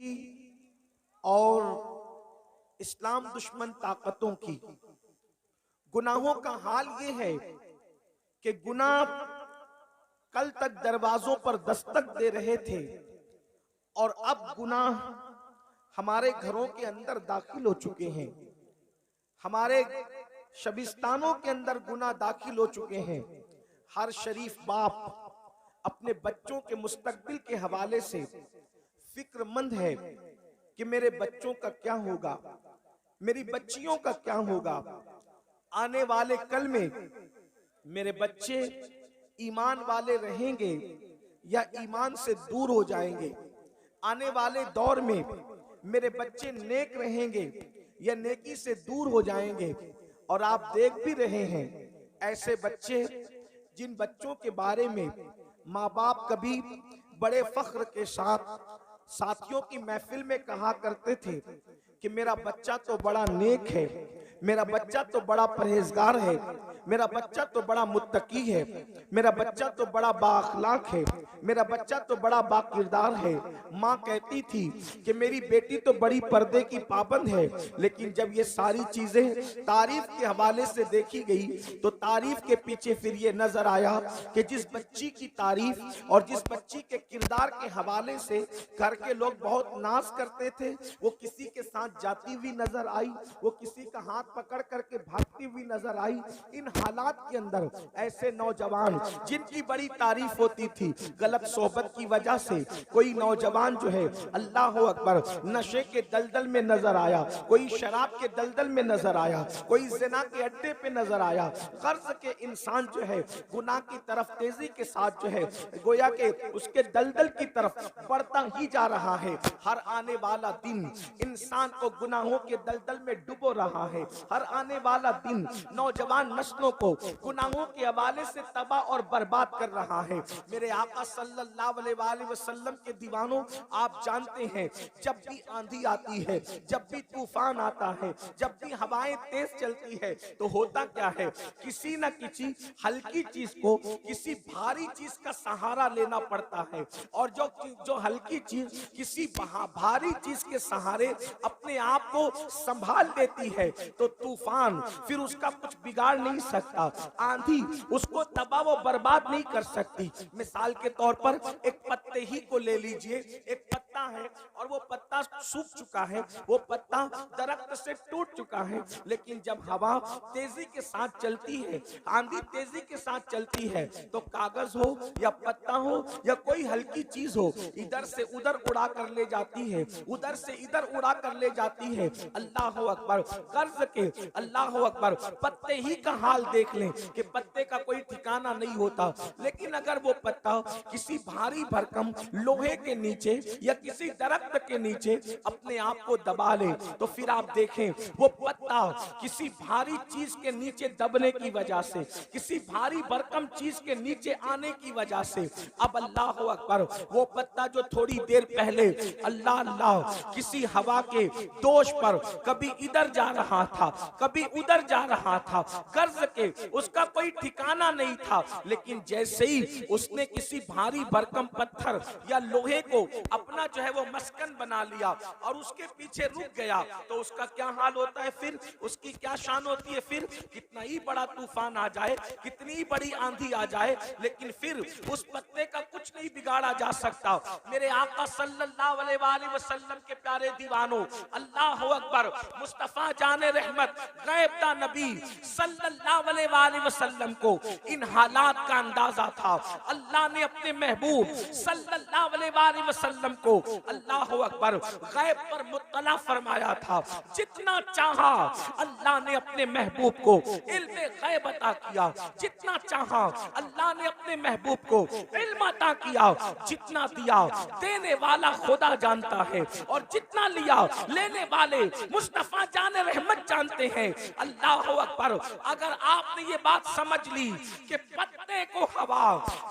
की और इस्लाम दुश्मन ताकतों की गुनाहों का हाल ये है कि गुनाह कल तक दरवाजों पर दस्तक दे रहे थे और अब गुनाह हमारे घरों के अंदर दाखिल हो चुके हैं। हमारे शबिस्तानों के अंदर गुनाह दाखिल हो चुके हैं। हर शरीफ बाप अपने बच्चों के मुस्तकबिल के हवाले से फिक्रमंद है कि मेरे बच्चों का क्या होगा, मेरी बच्चियों का क्या होगा। आने वाले कल में मेरे बच्चे ईमान वाले रहेंगे या ईमान से दूर हो जाएंगे। आने वाले दौर में मेरे बच्चे नेक रहेंगे या नेकी से दूर हो जाएंगे। और आप देख भी रहे हैं ऐसे बच्चे जिन बच्चों के बारे में माँ बाप कभी बड़े फख्र के साथ साथियों की महफिल में कहा करते थे कि मेरा बच्चा तो बड़ा नेक है, मेरा बच्चा तो बड़ा परहेजगार है, मेरा बच्चा तो बड़ा मुत्तकी है, मेरा बच्चा तो बड़ा बाअखलाक है, मेरा बच्चा तो बड़ा बाकिरदार है। माँ कहती थी कि मेरी बेटी तो बड़ी पर्दे की पाबंद है। लेकिन जब ये सारी चीजें तारीफ के हवाले से देखी गई तो तारीफ के पीछे फिर ये नजर आया कि जिस बच्ची की तारीफ और जिस बच्ची के किरदार के हवाले से घर के लोग बहुत नाज करते थे, वो किसी के साथ जाती हुई नजर आई, वो किसी का हाथ पकड़ करके भागती हुई नजर आई। इन हालात के अंदर ऐसे नौजवान जिनकी बड़ी तारीफ होती थी, गलत सोहबत की वजह से कोई नौजवान जो है अल्लाह अकबर नशे के दलदल में नजर आया, कोई शराब के दलदल में नजर आया, कोई जिना के अड्डे पे नजर आया। कर्ज के इंसान जो है गुनाह की तरफ तेजी के साथ जो है गोया के उसके दलदल की तरफ बढ़ता ही जा रहा है। हर आने वाला दिन इंसान को गुनाहों के दलदल में डुबो रहा है। हर आने वाला दिन नौजवान नस्लों को गुनाहों के हवाले से तबाह और बर्बाद कर रहा है। मेरे आका सल्लल्लाहु अलैहि वसल्लम के दीवानों, आप जानते हैं जब भी आंधी आती है, जब भी तूफान आता है, जब भी हवाएं तेज चलती है तो होता क्या है, किसी न किसी हल्की चीज को किसी भारी चीज का सहारा लेना पड़ता है। और जो हल्की चीज किसी भारी चीज के सहारे अपने आप को संभाल लेती है तो तूफान फिर उसका कुछ बिगाड़ नहीं सकता, आंधी उसको तबाह व बर्बाद नहीं कर सकती। मिसाल के तौर पर एक पत्ते ही को ले लीजिए, एक पत्ता है और वो पत्ता सूख चुका है, वो पत्ता दरख्त से टूट चुका है, लेकिन जब हवा तेजी के साथ चलती है, आंधी तेजी के साथ चलती है तो कागज हो या पत्ता हो या कोई हल्की चीज हो, इधर से उधर उड़ा कर ले जाती है, उधर से इधर उड़ा कर ले जाती है। अल्लाह अकबर, कर्ज के अल्लाह अकबर, पत्ते ही का हाल देख लें कि पत्ते का कोई ठिकाना नहीं होता। लेकिन अगर वो पत्ता किसी भारी भरकम लोहे के नीचे या किसी दरख्त के नीचे अपने आप को दबा ले तो फिर आप देखें वो पत्ता किसी भारी चीज के नीचे दबने की वजह से, किसी भारी भरकम चीज के नीचे आने की वजह से अब अल्लाह अकबर वो पत्ता जो थोड़ी देर पहले अल्लाह अल्लाह किसी हवा के दोष पर कभी इधर जा रहा था, कभी उधर जा रहा था, कर्ज के उसका कोई ठिकाना नहीं था, लेकिन जैसे ही उसने किसी भारी भरकम पत्थर या लोहे को अपना जो है वो मस्कन बना लिया और उसके पीछे रुक गया तो उसका क्या हाल होता है, फिर उसकी क्या शान होती है। फिर कितना ही बड़ा तूफान आ जाए, कितनी बड़ी आंधी आ जाए, लेकिन फिर उस पत्ते का कुछ नहीं बिगाड़ा जा सकता। मेरे आका सल्लल्लाहु अलैहि वसल्लम के प्यारे दीवानों, अल्लाह अकबर, मुस्तफा जाने रहमत गैब दा नबी सल्लल्लाहु अलैहि वसल्लम को इन हालात का अंदाजा था। अल्लाह ने अपने महबूब सल्लल्लाहु अलैहि वसल्लम को अल्लाह अकबर गैब पर मुत्तला फरमाया था। जितना चाहा अल्लाह ने अपने महबूब को इल्म गैब अता किया, जितना चाहा अल्लाह ने अपने महबूब को इल्म अता किया। जितना दिया देने वाला खुदा जानता है और जितना लिया लेने वाले मुस्तफा जाने रहमत जानते हैं। अल्लाह अकबर, अगर आपने ये बात समझ ली कि पत्ते को हवा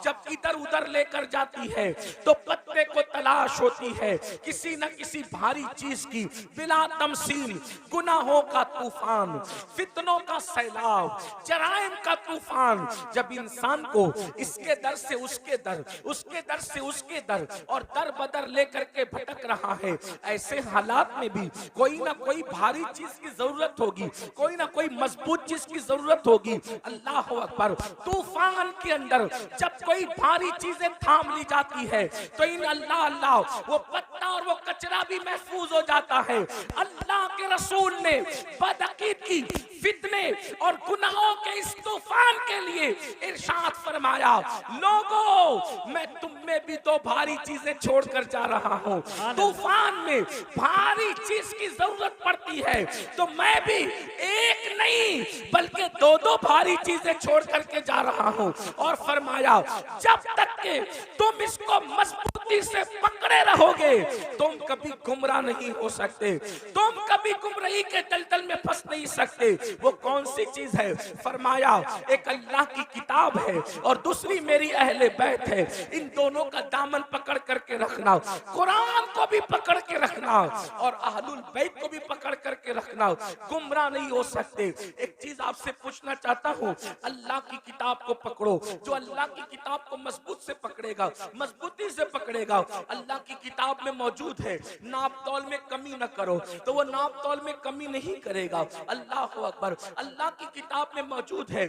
जब इधर उधर लेकर जाती है तो पत्ते को तलाश होती है किसी न किसी भारी चीज की, बिला तमसील गुनाहों का तूफान, फितनों का सैलाब, जराइम का तूफान जब इंसान को इसके दर से उसके दर, उसके दर से उसके दर और दर बदर लेकर के भटक रहा है, ऐसे हालात में भी कोई ना कोई भारी चीज की जरूरत होगी, कोई ना कोई मजबूत चीज की जरूरत होगी। अल्लाह अकबर। तूफान के अंदर जब कोई भारी चीजें थाम ली जाती है तो इन अल्लाह अल्लाह वो पत्ता और वो कचरा भी महफूज हो जाता है। अल्लाह के रसूल ने बदअकीदगी, फितने और गुनाहों के इस तूफान के लिए इरशाद फरमाया, लोगों मैं तुम में भी दो भारी चीजें छोड़कर जा रहा हूं। तूफान में भारी चीज की जरूरत पड़ती है तो मैं भी एक नहीं बल्कि दो दो भारी चीजें छोड़ करके जा रहा हूं। और फरमाया, जब तक के तुम इसको मजबूती से पकड़े रहोगे तुम कभी गुमराह नहीं हो सकते, तुम कभी गुमराही के दलदल में फंस नहीं सकते। वो कौन सी चीज है? फरमाया, एक अल्लाह की किताब है और दूसरी मेरी अहले बैत है। इन दोनों का दामन पकड़ करके रखना, कुरान को भी पकड़ के रखना और अहलुल बैत को भी पकड़ करके रखना, गुमराह नहीं हो सकते। एक चीज आपसे पूछना चाहता हूं, अल्लाह की किताब को पकड़ो। जो अल्लाह की किताब को मजबूत से पकड़ेगा, मजबूती से पकड़ेगा, अल्लाह की किताब में मौजूद है, नाप तौल में कमी न करो, तो वो नाप तौल में कमी नहीं करेगा। अल्लाह अकबर। अल्लाह की किताब में मौजूद है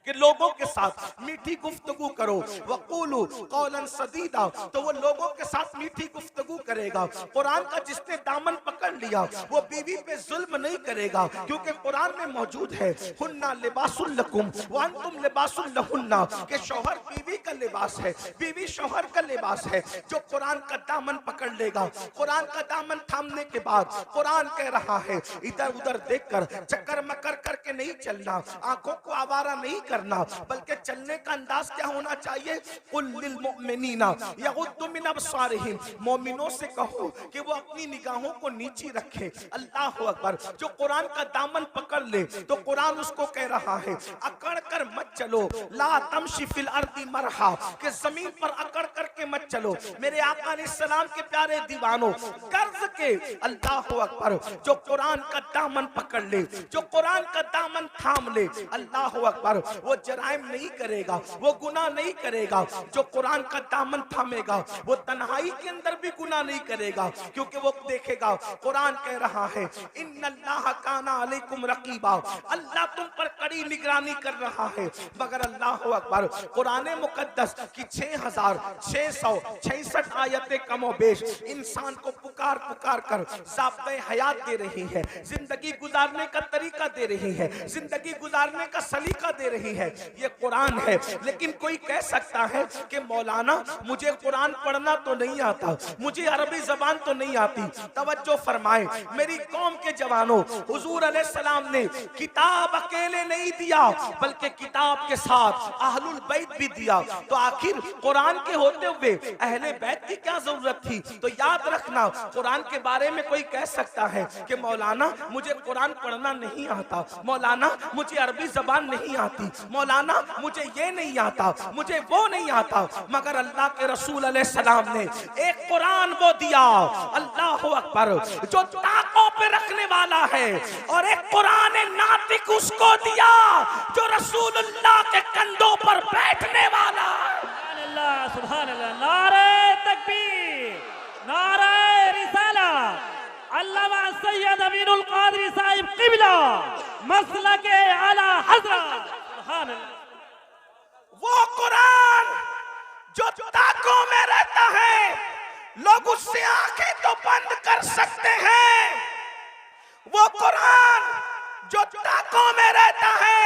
कि लोगों के साथ मीठी गुफ्तगू करो, वक़ूलू कौलन सदीदा, तो वो लोगों के साथ मीठी गुफ्तगू करेगा। कुरान का जिसने दामन पकड़ लिया वो बीवी पे जुल्म नहीं करेगा, क्योंकि कुरान में मौजूद है, हुन्ना लिबासुल लकुम व अंतुम लिबासुल लहुन्ना, कि शौहर बीवी का लिबास है, बीवी शौहर का लिबास है। जो कुरान का दामन पकड़ लेगा, कुरान का दामन थामने के बाद कुरान कह रहा है, इधर उधर देखकर चक्कर मकर करके नहीं चलना, आंखों को आवारा नहीं करना, बल्कि चलने का अंदाज क्या होना चाहिए? कुल लिल मुमिनीना यगुद्दु मिन अबसारिहिम, मोमिनों से कहो कि वो अपनी निगाहों को नीची रखे। अल्लाह अकबर। जो कुरान का दामन पकड़ ले तो कुरान उसको कह रहा है, अकड़ कर मत चलो, ला तमशी फिल अर्दी मरहा, कि जमीन पर अकड़ करके मत चलो। मेरे आका अलैहिस्सलाम के प्यारे दीवानों, कर्ज के अल्लाह अकबर, जो कुरान का दामन पकड़ ले, जो कुरान का दामन थाम ले, अल्लाह अकबर, वो जराइम नहीं करेगा, वो गुनाह नहीं करेगा। जो कुरान का दामन थामेगा वो तन्हाई के अंदर भी गुनाह नहीं करेगा, क्योंकि वो देखेगा कुरान कह रहा है, इन्नल्लाह काना अलैकुम रकीबा, अल्लाह तुम पर कड़ी निगरानी कर रहा है। मगर अल्लाह अकबर, कुरान मुकद्दस की 6666 आयतें कमोबेश इंसान को पुकार पुकार कर ज़ाब्ते हयात दे रही है, जिंदगी गुजारने का तरीका दे रही है, जिंदगी गुजारने का सलीका दे रही है। ये कुरान है। लेकिन कोई कह सकता है कि मौलाना मुझे कुरान पढ़ना तो नहीं आता, मुझे अरबी जबान तो नहीं आती। तवज्जो फरमाएं मेरी कौम के जवानों, हुजूर अलैहिस्सलाम ने किताब अकेले नहीं दिया बल्कि किताब के साथ अहलुल बैत भी दिया। तो आखिर कुरान के होते हुए अहले बैत की क्या जरूरत थी? तो याद रखना, कुरान के बारे में कोई कह सकता है कि मौलाना मुझे कुरान पढ़ना नहीं आता, मौलाना मुझे अरबी जबान नहीं आती, मौलाना मुझे ये नहीं आता, मुझे वो नहीं आता। मगर अल्लाह के रसूल अलैहिस्सलाम ने एक कुरान वो दिया, अल्लाह अकबर, जो ताकों पे रखने वाला है, और एक कुरान नातिक उसको दिया जो रसूलुल्लाह के कंधों पर बैठने वाला। सुभान अल्लाह, सुभान अल्लाह, नारे तकबीर, नारे रिसालत। अल्लामा सैयद अमीनुल कादरी साहिब क़िबला मसलके आला हज़रत। सुभान अल्लाह। वो कुरान जो ताकों में रहता है, लोग उससे आंखें तो बंद कर सकते हैं। वो कुरान जो ताकों में रहता है,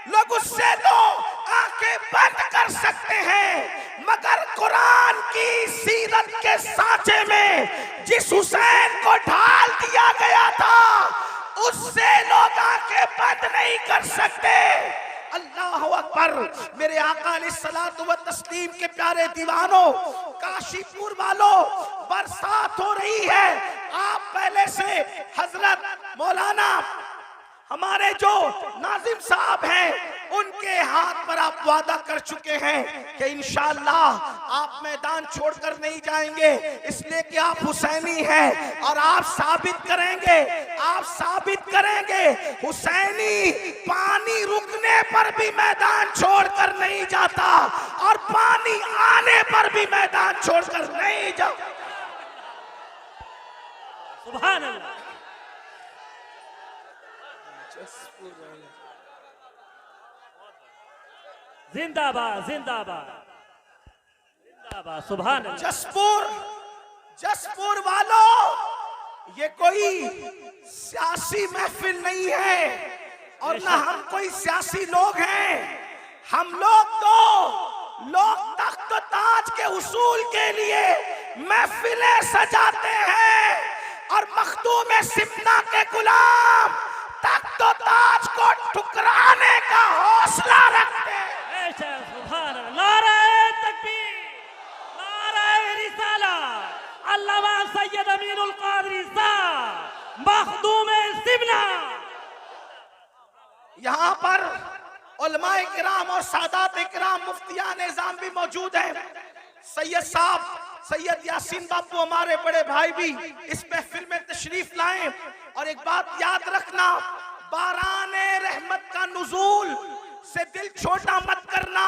लोग उससे तो आंखें बंद कर सकते हैं, मगर कुरान की सीरत के सांचे में जिस हुसैन को ढाल दिया गया था उससे लोग आंखें बंद नहीं कर सकते। अल्लाह अकबर। मेरे आका अलैहिस्सलातु व तस्लीम के प्यारे दीवानों, काशीपुर वालों, बरसात हो रही है। आप पहले से हजरत मौलाना हमारे जो नाजिम साहब हैं उनके हाथ पर आप वादा कर चुके हैं कि इंशाअल्लाह आप मैदान छोड़कर नहीं जाएंगे, इसलिए कि आप हुसैनी हैं और आप साबित करेंगे हुसैनी पानी रुकने पर भी मैदान छोड़कर नहीं जाता और पानी आने पर भी मैदान छोड़कर नहीं जाता। सुभान अल्लाह। जिंदाबाद जिंदाबाद जिंदाबाद। सुभान अल्लाह। जसपुर वालों, ये कोई सियासी महफिल नहीं है और ना हम कोई सियासी लोग हैं। हम लोग तख्त ताज के उसूल के लिए महफिलें सजाते हैं और मखदूम सिमना के गुलाम तख्त ताज को ठुकराने का हौसला रखते हैं। सुभान अल्लाह। नारे तकबीर, नारे रिसालत। अल्लामा सैयद अमीनुल कादरी साहब मखदूम सिमना। यहाँ पर उलमाए किराम और सादात किराम मुफ्तियान निज़ाम भी मौजूद हैं। सैयद साहब सैयद यासीन बापू हमारे बड़े भाई भी इस महफिल में तशरीफ लाएं। और एक बात याद रखना, बाराने रहमत का नुज़ूल से दिल छोटा मत करना।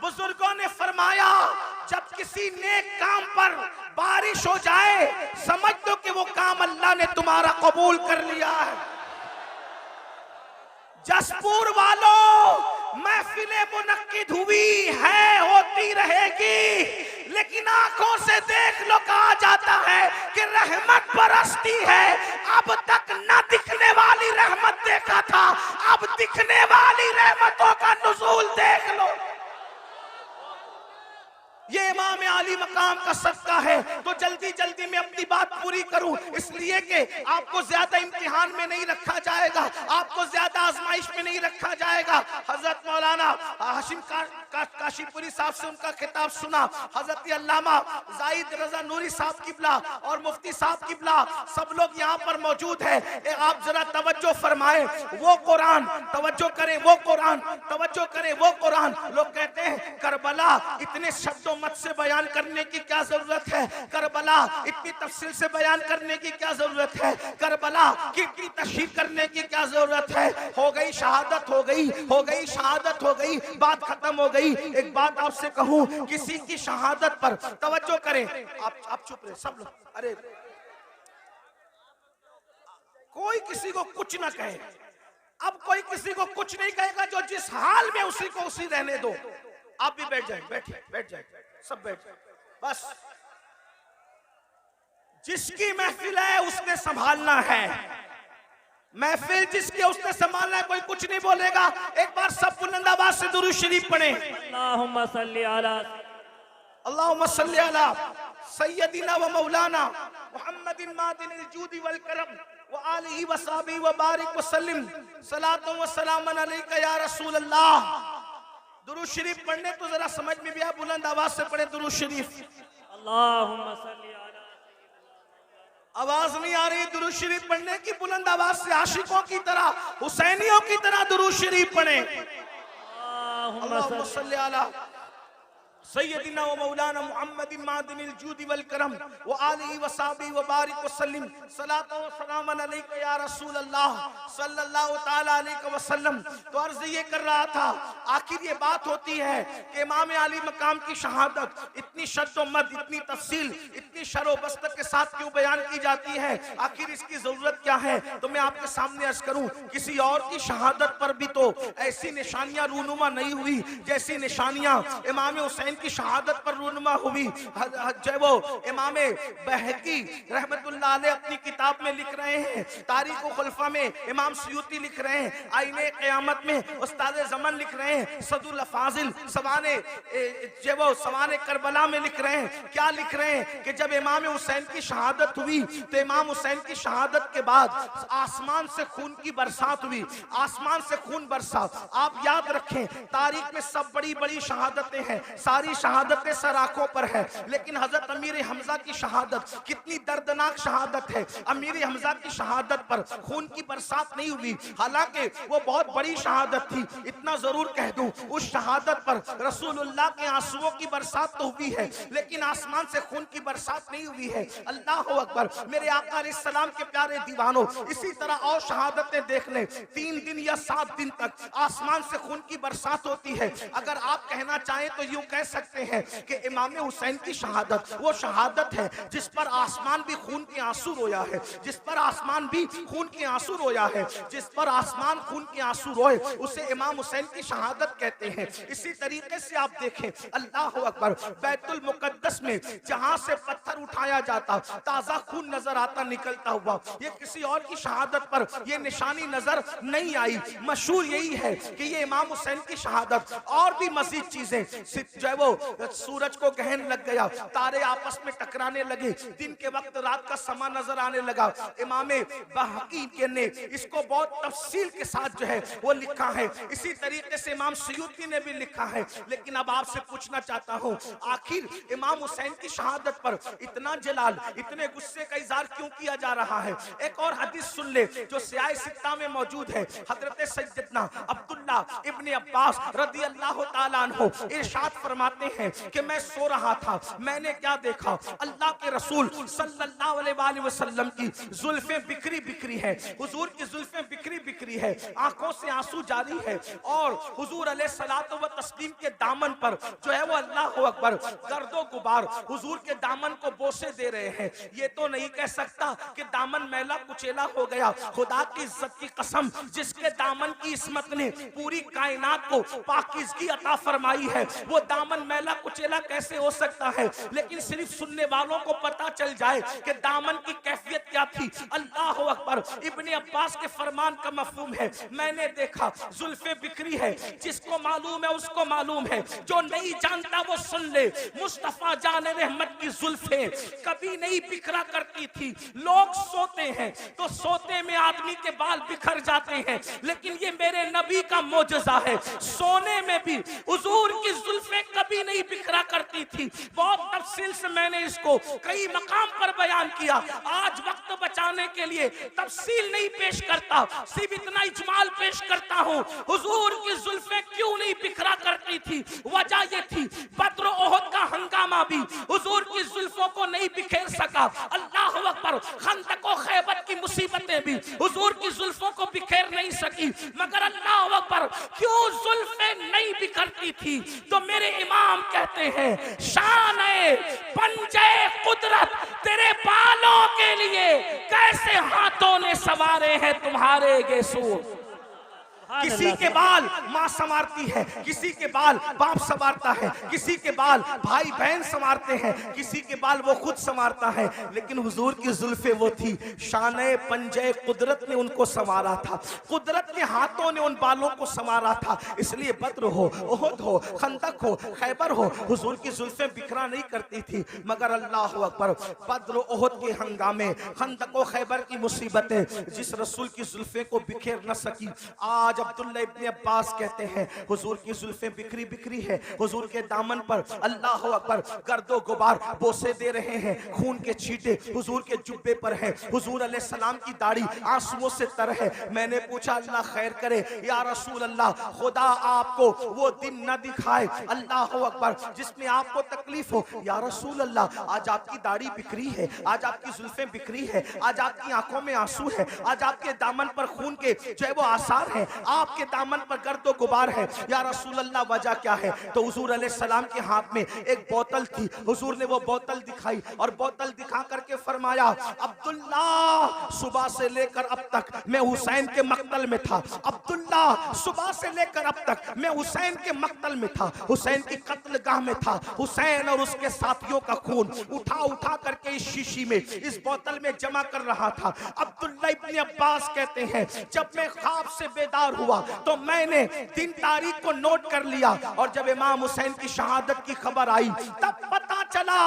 बुजुर्गों ने फरमाया जब किसी नेक काम पर बारिश हो जाए समझ दो कि वो काम अल्लाह ने तुम्हारा कबूल कर लिया है। जसपुर वालों, महफिलें मुनक्किद हुई है, होती रहेगी, लेकिन आंखों से देख लो कहा जाता है कि रहमत बरसती है। अब तक न दिखने वाली रहमत देखा था, अब दिखने वाली रहमतों का नुज़ूल देख लो। ये इमाम आली मकाम का सदका है। तो जल्दी जल्दी में अपनी बात पूरी करूं, इसलिए कि आपको ज्यादा इम्तिहान में नहीं रखा जाएगा, आपको ज्यादा आजमाइश में नहीं रखा जाएगा। हजरत मौलाना हाशिम काशीपुरी साहब से उनका खिताब सुना। हजरत अल्लामा जाहिद रजा नूरी साहब किबला और मुफ्ती साहब किबला सब लोग यहाँ पर मौजूद है। आप जरा तवज्जो फरमाएं, वो कुरान तवज्जो करें, वो कुरान तवज्जो करें, वो कुरान। लोग कहते हैं करबला इतने शब्दों मत से बयान करने की क्या जरूरत है, करबला इतनी तफसील से बयान करने की क्या जरूरत है, करबला की इतनी तशरीह करने की क्या जरूरत है। हो गई शहादत, हो गई शहादत, हो गई, बात खत्म हो गई। एक बात आपसे कहूं, किसी की शहादत पर तवज्जो करें। आप चुप रहे सब लोग। अरे कोई किसी को कुछ ना कहे, अब कोई किसी को कुछ नहीं कहेगा। जो जिस हाल में उसी को उसी रहने दो। आप भी बैठ जाए, बैठ जाए, सब बैठ जाए। बस जिसकी महफिल है उसने संभालना है, महफिल जिसके उसने संभालना है। कोई कुछ नहीं बोलेगा। एक बार सब बुलंद आवाज से दुरूद शरीफ पढ़ें। अल्लाहुम्मा सल्ली अला अल्लाहुम्मा सल्ली अला सय्यदिना व मौलाना मुहम्मदिन मादिनिल जूदी वल करम व आलिहि व सहाबिहि व बारिक व सल्लिम सलातो व सलामन अलैका या रसूल अल्लाह। दुरूद शरीफ पढ़ने तो जरा समझ में भी आ, बुलंद आवाज से पढ़े दुरूद शरीफ। अल्लाहुम्मा सल्ली अला। आवाज नहीं आ रही दुरूद शरीफ पढ़ने की, बुलंद आवाज से आशिकों की तरह, हुसैनियों की तरह दुरूद शरीफ पढ़े। अल्लाहुम्मा सल्ली अला सय्यदिना व मौलाना मुहम्मदिन मादिनिल जूदी वल करम व आलिहि व सहाबिहि व बारिक व सल्लिम सलातो व सलामन अलैका या रसूल अल्लाह सल्लल्लाहु तआला अलैहि वसल्लम। तो अर्ज ये कर रहा था, आखिर ये बात होती है कि इमाम अली मकाम की शहादत इतनी शद्दो मद, इतनी तफसील, इतनी शरो बस्तर के साथ क्यों बयान की जाती है, आखिर इसकी जरूरत क्या है। तो मैं आपके सामने अर्ज करूं, किसी और की शहादत पर भी तो ऐसी निशानियां रूनुमा नहीं हुई जैसी निशानियां इमाम हुसैन की शहादत पर रूनुमा हुई। जब वो इमाम बहकी रहमतुल्लाह अलैह अपनी किताब में लिख रहे हैं, तारीख खुलफा में इमाम सयूती लिख रहे हैं, आईने क़यामत में उस्ताद ज़मान लिख रहे हैं, सदुल फाजिल सवाने जब वो सवाने करबला में लिख रहे हैं, क्या लिख रहे हैं कि जब इमाम हुसैन की शहादत हुई तो इमाम हुसैन की शहादत के बाद आसमान से खून की बरसात हुई, आसमान से खून बरसा। आप याद रखें, तारीख में सब बड़ी बड़ी शहादतें हैं, सारी शहादतें सर आंखों पर है, लेकिन हजरत अमीर हमजा की शहादत कितनी दर्दनाक शहादत है। अमीर हमजा की शहादत पर खून की बरसात नहीं हुई, हालांकि वो बहुत बड़ी शहादत थी। इतना जरूर कह दूं, उस शहादत पर रसूलुल्लाह के आंसुओं की बरसात तो हुई है, लेकिन आसमान से खून की बरसात नहीं हुई है। अल्लाह अकबर। मेरे आका अलैहिस्सलाम के प्यारे दीवानों, इसी तरह और शहादतें देख लें, 3 दिन या 7 दिन तक आसमान से खून की बरसात होती है। अगर आप कहना चाहें तो यूं कह सकते हैं कि इमाम हुसैन की शहादत वो शहादत है जिस पर आसमान भी खून के आंसू रोया है, जिस पर आसमान भी खून के आंसू रोया है, जिस पर आसमान खून के आंसू रोए उसे इमाम हुसैन की शहादत कहते हैं। इसी तरीके से आप देखें, अल्लाह अकबर, बैतुल मुकद्दस में जहां से पत्थर उठाया जाता, ताजा खून नजर आता निकलता हुआ, ये किसी और की शहादत पर ये निशानी नजर नहीं आई। मशहूर यही है कि ये इमाम हुसैन की शहादत। और भी मजीद चीजें, जो है वो सूरज को गहन लग गया, तारे आपस में टकराने लगे, दिन के वक्त रात का समा नजर आने लगा। इमाम बहकी के ने इसको बहुत तफसील के साथ जो है वो लिखा है। इसी तरीके से इमाम सयूती ने भी लिखा है। लेकिन अब आपसे पूछना चाहता हूं, आखिर इमाम हुसैन की शहादत पर इतना जलाल, इतने गुस्से का इजहार क्यों किया जा रहा है? एक और हदीस सुन ले जो सियाह सित्ता में मौजूद है। हजरत सैयदना अब्दुल्ला इब्ने अब्बास रदी अल्लाह ताला अन्हु इरशाद फरमाते हैं कि मैं सो रहा था, मैंने क्या देखा, अल्लाह के रसूल सल्लल्लाहु अलैहि वसल्लम की जुल्फें बिखरी बिखरी है, हुजूर की जुल्फें बिखरी बिखरी है, आंखों से आंसू जारी है, और हुजूर अलैहिस्सलातु व तस्लीम के दामन पर जो है वो अल्लाह अकबर गर्दो गुबार हुजूर के दामन को बोसे दे रहे हैं। ये तो नहीं कह सकता कि दामन मैला कुचेला हो गया। खुदा की इज्जत की कसम, जिसके दामन की इस्मत ने पूरी कायनात को पाकीज़गी अता फरमाई है, वो दामन मैला कुचेला कैसे हो सकता है? लेकिन सिर्फ सुनने वालों को पता चल जाए कि दामन की कैफियत क्या थी। अल्लाह अकबर। इब्ने अब्बास के फरमान का मफहूम है, मैंने देखा जुल्फे बिखरी है, जिसको मालूम है उसको मालूम है, जो नहीं जानता वो सुन ले। मुस्तफा जान रहमत की जुल्फे कभी नहीं बिखरा करती थी। लोग सोते हैं तो सोते में आदमी के बाल बिखर जाते हैं, लेकिन ये मेरे नबी का मोजज़ा है, सोने में भी हुजूर की जुल्फे कभी नहीं बिखरा करती थी। बहुत तफसील से मैंने इसको कई मकाम पर बयान किया। आज वक्त बचाने के लिए तफसील नहीं पेश करता, सिर्फ इतना इजमाल पेश करता हूँ। हुजूर की जुल्फे क्यों नहीं बिखरा करती थी? वजह ये थी, बद्र ओहद का हंगामा भी हुजूर की जुल्फों को नहीं बिखेर सका। अल्लाह अकबर। खंदक और खैबर की मुसीबतें भी हुजूर की जुल्फों को बिखेर नहीं सकी। मगर अल्लाह अकबर, क्यों जुल्फे नहीं बिखरती थी? तो मेरे इमाम कहते हैं, शान है पंजे कुदरत तेरे बालों के लिए कैसे हाथों ने सवारे हैं तुम्हारे गेसूर। किसी के बाल माँ संवारती है, किसी के बाल बाप संवारता है, किसी के बाल भाई बहन संवारते हैं, किसी के बाल वो खुद संवारता है, लेकिन हुजूर की जुल्फे वो थी, शाने पंजे कुदरत ने उनको संवारा था, कुदरत के हाथों ने उन बालों को संवारा था। इसलिए बद्र हो, ओहद हो, खंदक हो, खैबर हो, हुजूर की जुल्फे बिखरा नहीं करती थी। मगर अल्लाह अकबर, बद्र ओहद के हंगामे, खंदक और खैबर की मुसीबतें जिस रसूल की जुल्फे को बिखेर न सकी, आज अब्दुल्ला इब्ने अब्बास कहते हैं हुजूर की जुल्फे बिखरी बिखरी है, हुजूर के दामन पर अल्लाह अकबर गर्दो गुबार बोसे दे रहे हैं, खून के छींटे हुजूर के जुब्बे पर हैं, हुजूर अलैहिस्सलाम की दाढ़ी आंसुओं से तर है। मैंने पूछा अल्लाह खैर करे या रसूल अल्लाह, खुदा आपको वो दिन न दिखाए अल्लाह अकबर जिसमें आपको तकलीफ हो। या रसूल अल्लाह, आज आपकी दाढ़ी बिखरी है, आज आपकी जुल्फे बिखरी है, आज आपकी आंखों में आंसू है, आज आपके दामन पर खून के जो है वो आसार हैं, आपके दामन पर गर्दो गुबार है। या रसूल अल्लाह, वजह क्या है? तो हुजूर अलैहिस्सलाम के हाथ में एक बोतल थी, हुजूर ने वो बोतल दिखाई और बोतल दिखा करके फरमाया, अब्दुल्ला सुबह से लेकर अब तक मैं हुसैन के मक्तल में था, अब्दुल्ला सुबह से लेकर अब तक मैं हुसैन के मक्तल में था, हुसैन की कत्लगाह में था, हुसैन और उसके साथियों का खून उठा उठा करके इस शीशी में, इस बोतल में जमा कर रहा था। अब्दुल्ला इब्ने अब्बास कहते हैं, जब मैं ख्वाब से बेदार हुआ तो मैंने दिन तारीख को नोट कर लिया, और जब इमाम हुसैन की शहादत की खबर आई तब पता चला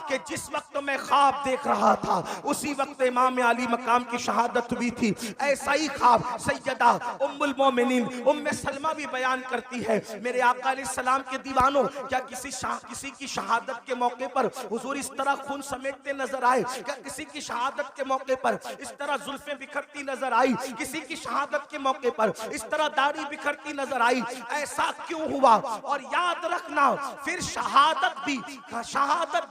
कि जिस वक्त मैं ख्वाब देख रहा था उसी वक्त इमाम अली मकाम की शहादत हुई थी। ऐसा ही ख्वाब सैयदा उम्मुल मोमिनीन उम्मे सलमा भी बयान करती है। मेरे आका अलैहिस्सलाम के दीवानों, क्या किसी की शहादत के मौके पर हुजूर इस तरह खून समेटते नजर आए? क्या किसी की शहादत के मौके पर इस तरह जुल्फें बिखरती नजर आई? किसी की शहादत के मौके पर इस तरह दाढ़ी बिखरती नजर आई? ऐसा क्यों हुआ? और याद रखना, फिर शहादत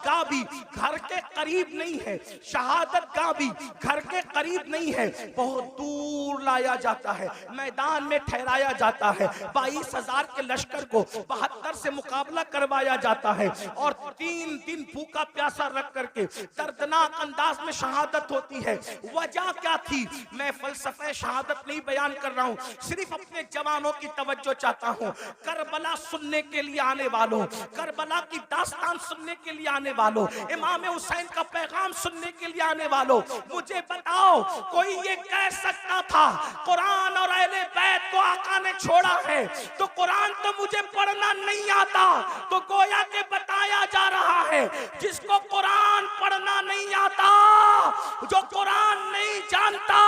गाह भी घर के करीब नहीं है, शहादत गाह भी घर के करीब नहीं है, बहुत दूर लाया जाता है, मैदान में ठहराया जाता है। 22,000 के लश्कर को 72 से मुकाबला करवाया जाता है और 3 दिन भूखा प्यासा रख करके दर्दनाक अंदाज में शहादत होती है। वजह क्या थी? मैं फलसफे शहादत नहीं बयान कर रहा हूं, सिर्फ अपने जवानों की तवज्जो चाहता हूं। करबला सुनने के लिए आने वालों, करबला की दास्तान सुनने के लिए आने वालों, इमाम हुसैन का पैगाम सुनने के लिए आने वालों, मुझे बताओ कोई ये कह सकता था कुरान और अहले बैत को आका ने छोड़ा है तो कुरान तो मुझे पढ़ना नहीं आता? तो गोया के बताया जा रहा है जिसको कुरान पढ़ना नहीं आता, जो कुरान नहीं जानता,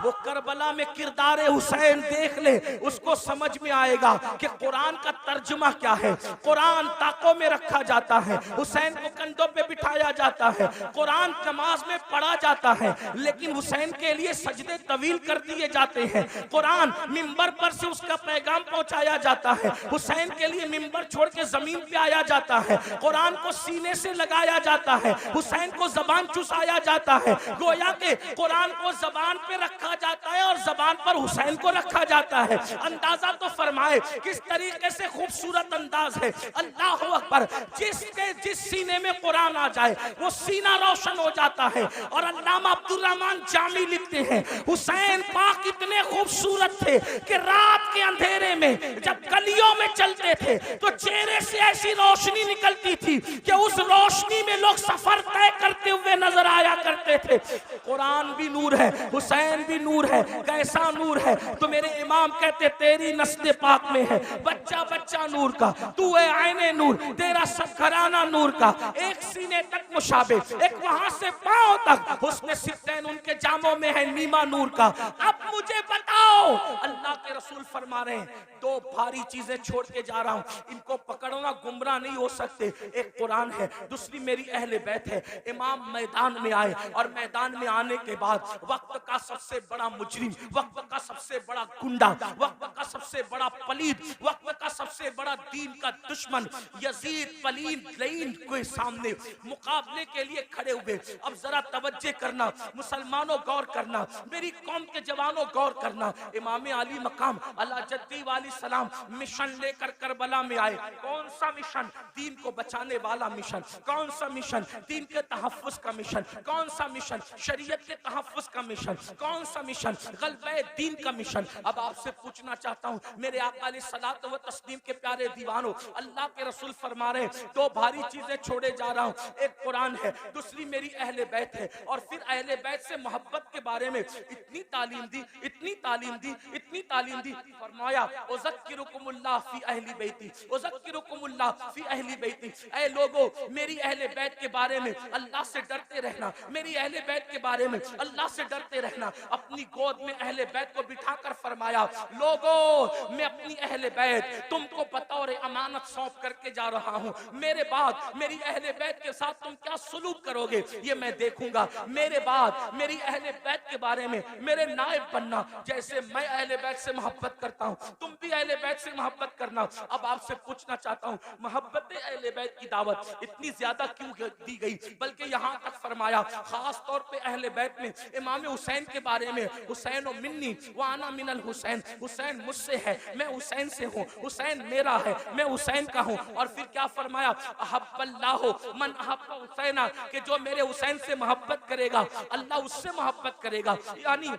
वो करबला में किरदार हुसैन देख ले, उसको समझ में आएगा कि कुरान का तर्जुमा क्या है। कुरान ताकों में रखा जाता है, हुसैन को कंधों पे बिठाया जाता है, कुरान नमाज में पढ़ा जाता है, लेकिन हुसैन के लिए सजदे तवील कर दिए जाते हैं। कुरान मिंबर पर से उसका पैगाम पहुंचाया जाता है, हुसैन के लिए मिंबर छोड़ के जमीन पे आया जाता है, कुरान को सीने से लगाया जाता है, हुसैन को जबान चुसाया जाता है। गोया के कुरान को जबान पे रखा जाता है और जबान पर हुसैन को रखा जाता है। अंदाजा तो फरमाए किस तरीके से खूबसूरत अंदाज है। अल्लाह अकबर, जिस सीने में कुरान आ जाए वो सीना रोशन हो जाता है। और अल्लामा अब्दुल रहमान जामी लिखते हैं हुसैन पाक इतने खूबसूरत थे कि रात के अंधेरे में जब गलियों में चलते थे तो चेहरे से ऐसी रोशनी निकलती थी कि उस रोशनी में लोग सफर तय करते हुए नजर आया करते थे। कुरान भी नूर है, हुसैन भी नूर है, कैसा नूर है? तो मेरे इमाम कहते तेरी नस्ल पाक में है बच्चा बच्चा नूर का, तू है आईने नूर, तेरा सब घराना नूर का, एक सीने तक मुशाबे, एक वहां से पांव तक हुस्न सित्तैन उनके जामों में है नीमा नूर का। अब मुझे बताओ, अल्लाह के रसूल फरमा रहे हैं दो भारी चीजें छोड़ के जा रहा हूं, इनको पकड़ना, गुमराह नहीं हो सकते। एक कुरान है, दूसरी मेरी अहले बैत है। इमाम मैदान में आए और मैदान में आने के बाद वक्त का सबसे बड़ा मुजरिम, वक्त का सबसे बड़ा गुंडा, वक्त का सबसे बड़ा पलीद, वक्त का सबसे बड़ा दीन का दुश्मन यजीद पलीद लईन के सामने मुकाबले के लिए खड़े हुए। अब जरा तवज्जो करना मुसलमानों, गौर करना, मेरी कौम के जवानों गौर करना। इमाम अली मकाम अला जद्दी वाली सलाम मिशन लेकर करबला में आए। कौन सा मिशन? दीन को बचाने वाला मिशन। कौन सा मिशन? दीन के तहफ्फुज का मिशन। कौन सा मिशन? शरीयत के तहफ्फुज का मिशन। कौन सा मिशन? गलबे दीन का मिशन। अब आपसे पूछना चाहता हूं मेरे आका अलैहिस्सलातु व तस्लीम के प्यारे दीवानों, अल्लाह के रसूल फरमा रहे दो भारी चीजें छोड़े जा रहा हूं, एक कुरान है, दूसरी मेरी अहले बैत है। और फिर अहले बैत से मोहब्बत के बारे में इतनी तालीम दी, इतनी तालीम दी, इतनी तालीम दी। फरमाया उज़क्किरुकुमुल्लाह फी अहली बैती, उज़क्किरुकुमुल्लाह फी अहली बैती। ऐ लोगों, मेरी अहले बैत के बारे में अल्लाह से डरते रहना, मेरी अहले बैत के बारे में अल्लाह से डरते रहना। अपनी गोद में अहले बैत को बिठाकर फरमाया लोगों, मैं अपनी अहले बैत तुमको बतौर अमानत सौंप करके जा रहा हूं, मेरे बाद मेरी अहले बैत के साथ तुम क्या सलूक करोगे ये मैं देखूंगा। मेरे बाद मेरी अहले बैत के बारे में मेरे नायब बनना, जैसे मैं अहले बैत से मोहब्बत करता हूं तुम भी अहले बैत से मोहब्बत करना। अब आपसे पूछना चाहता हूं मोहब्बत अहले बैत की दावत इतनी ज्यादा क्यों दी गई? बल्कि यहां तक फरमाया खास तौर पे अहले बैत में इमाम हुसैन के बारे में, हुसैन व मिन्नी व अना मिनल हुसैन, हुसैन मुझसे है, मैं हुसैन से हूं, हुसैन मेरा है, मैं हुसैन का हूं। और फिर क्या फरमाया? अहब्बल्लाहु मन अहब्ब हुसैना, कि जो मेरे हुसैन से मोहब्बत करेगा अल्लाह उससे मोहब्बत करेगा। यानी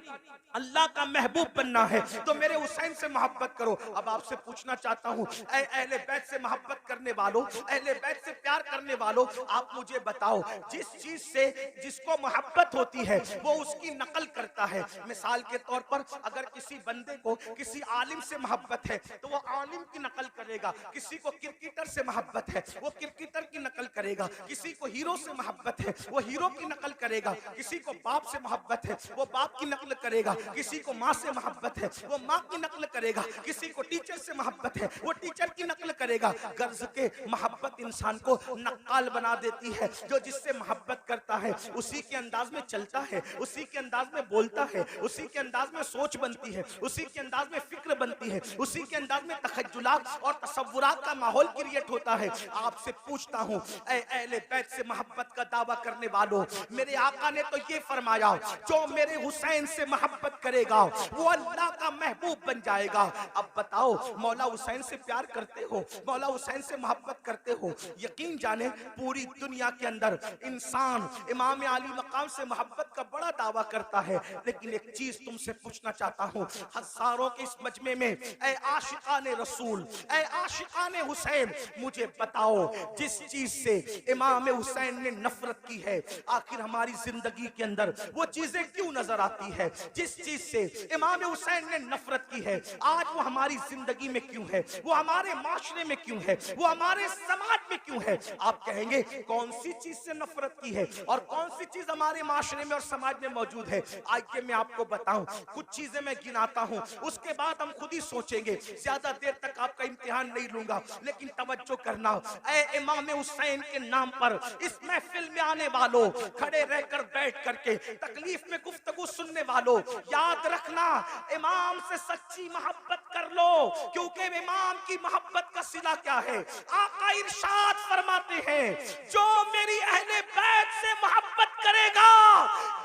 अल्लाह का महबूब महबूब बनना है तो मेरे हुसैन से मोहब्बत करो। अब आपसे पूछना चाहता हूँ, अहले बैत से मोहब्बत करने वालों, अहले बैत से प्यार करने वालों, आप मुझे बताओ, जिस चीज से जिसको मोहब्बत होती है वो उसकी नकल करता है। मिसाल के तौर पर अगर किसी बंदे को किसी आलिम से मोहब्बत है तो वो आलिम की नकल करेगा, किसी को क्रिकेटर से मोहब्बत है वो क्रिकेटर की नकल करेगा, किसी को हीरो से मोहब्बत है वो हीरो की नकल करेगा, किसी को बाप से मोहब्बत है वो बाप की नकल करेगा, किसी को माँ से मोहब्बत है वो माँ की नकल करेगा, किसी को टीचर से मोहब्बत है वो टीचर की नकल करेगा। गर्ज के मोहब्बत इंसान को नक्काल बना देती है। जो जिससे मोहब्बत करता है उसी के अंदाज में चलता है, उसी के अंदाज में बोलता है, उसी के अंदाज में सोच बनती है, उसी के अंदाज में फिक्र बनती है, उसी के अंदाज में तखज्जुलात और तसव्वुरात का माहौल क्रिएट होता है। आपसे पूछता हूँ, ऐ अहले बैत से मोहब्बत का दावा करने वालों, मेरे आका ने तो ये फरमाया, जो मेरे हुसैन से मोहब्बत करेगा वो अल्लाह का महबूब बन जाएगा। अब बताओ, मौला हुसैन से प्यार करते हो, मौला हुसैन से मोहब्बत करते हो? यकीन जाने पूरी दुनिया के अंदर इंसान इमाम अली मकाम से मोहब्बत का बड़ा दावा करता है, लेकिन एक चीज तुमसे पूछना चाहता हूँ, हजारों के इस मजमे में, ऐ आशिकाने रसूल, ऐ आशिकाने हुसैन, मुझे बताओ, जिस चीज से इमाम हुसैन ने नफरत की है, आखिर हमारी जिंदगी के अंदर वो चीजें क्यों नजर आती है? जिस चीज से इमाम हुसैन ने नफरत की है, आज वो हमारी जिंदगी में क्यों है, वो हमारे माशरे में क्यों है, वो हमारे समाज में क्यों है? आप कहेंगे कौन सी चीज से नफरत की है और कौन सी चीज हमारे माशरे में और समाज में मौजूद है? आइए मैं आपको बताऊं, कुछ चीजें मैं गिनाता हूं, उसके बाद हम खुद ही सोचेंगे। ज्यादा देर तक आपका इम्तिहान नहीं लूंगा, लेकिन तवज्जो करना, ऐ इमाम हुसैन के नाम पर इस महफिल में आने वालों, खड़े रहकर बैठ करके तकलीफ में गुफ्तगू सुनने वालों, याद रखना, इमाम से सच्ची मोहब्बत कर लो, क्योंकि इमाम की मोहब्बत का सिला क्या है? आका इरशाद फरमाते हैं, जो मेरी अहले बैत से मोहब्बत करेगा,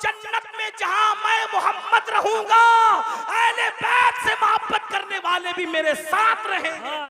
जन्नत में जहां मैं मोहम्मद रहूंगा, अहले बैत से मोहब्बत करने वाले भी मेरे साथ रहेंगे।